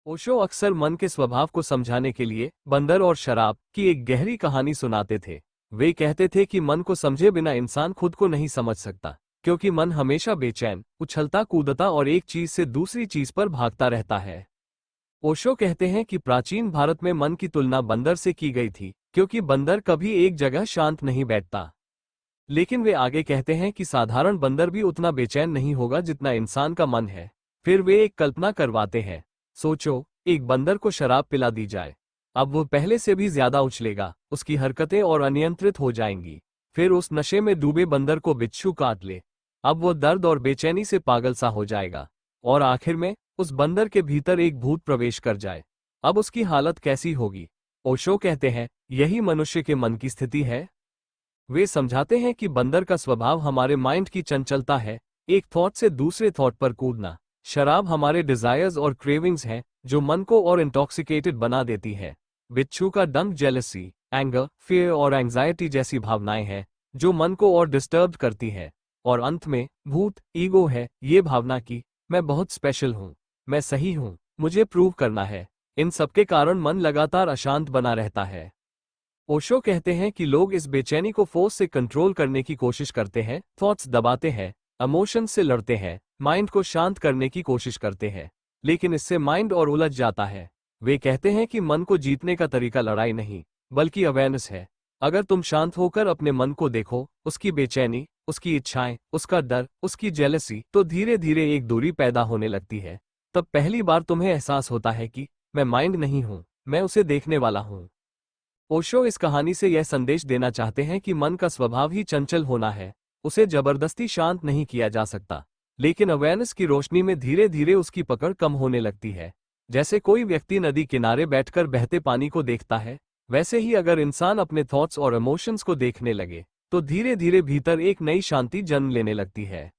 ओशो अक्सर मन के स्वभाव को समझाने के लिए बंदर और शराब की एक गहरी कहानी सुनाते थे। वे कहते थे कि मन को समझे बिना इंसान खुद को नहीं समझ सकता, क्योंकि मन हमेशा बेचैन, उछलता कूदता और एक चीज से दूसरी चीज पर भागता रहता है। ओशो कहते हैं कि प्राचीन भारत में मन की तुलना बंदर से की गई थी, क्योंकि बंदर कभी एक जगह शांत नहीं बैठता। लेकिन वे आगे कहते हैं कि साधारण बंदर भी उतना बेचैन नहीं होगा जितना इंसान का मन है। फिर वे एक कल्पना करवाते हैं। सोचो, एक बंदर को शराब पिला दी जाए। अब वो पहले से भी ज्यादा उछलेगा, उसकी हरकतें और अनियंत्रित हो जाएंगी। फिर उस नशे में डूबे बंदर को बिच्छू काट ले। अब वो दर्द और बेचैनी से पागल सा हो जाएगा। और आखिर में उस बंदर के भीतर एक भूत प्रवेश कर जाए। अब उसकी हालत कैसी होगी? ओशो कहते हैं, यही मनुष्य के मन की स्थिति है। वे समझाते हैं कि बंदर का स्वभाव हमारे माइंड की चंचलता है, एक थॉट से दूसरे थॉट पर कूदना। शराब हमारे डिजायर्स और क्रेविंग्स हैं, जो मन को और इंटॉक्सिकेटेड बना देती है। बिच्छू का डंक जेलसी, एंगर, फियर और एंजाइटी जैसी भावनाएं हैं, जो मन को और डिस्टर्ब करती है। और अंत में भूत, ईगो है, ये भावना कि मैं बहुत स्पेशल हूँ, मैं सही हूँ, मुझे प्रूव करना है। इन सबके कारण मन लगातार अशांत बना रहता है। ओशो कहते हैं कि लोग इस बेचैनी को फोर्स से कंट्रोल करने की कोशिश करते हैं, थॉट्स दबाते हैं, इमोशंस से लड़ते हैं, माइंड को शांत करने की कोशिश करते हैं, लेकिन इससे माइंड और उलझ जाता है। वे कहते हैं कि मन को जीतने का तरीका लड़ाई नहीं, बल्कि अवेयरनेस है। अगर तुम शांत होकर अपने मन को देखो, उसकी बेचैनी, उसकी इच्छाएं, उसका डर, उसकी जेलसी, तो धीरे धीरे एक दूरी पैदा होने लगती है। तब पहली बार तुम्हें एहसास होता है कि मैं माइंड नहीं हूं, मैं उसे देखने वाला हूं। ओशो इस कहानी से यह संदेश देना चाहते हैं कि मन का स्वभाव ही चंचल होना है, उसे जबरदस्ती शांत नहीं किया जा सकता। लेकिन अवेयरनेस की रोशनी में धीरे धीरे उसकी पकड़ कम होने लगती है। जैसे कोई व्यक्ति नदी किनारे बैठकर बहते पानी को देखता है, वैसे ही अगर इंसान अपने थॉट्स और इमोशंस को देखने लगे, तो धीरे धीरे भीतर एक नई शांति जन्म लेने लगती है।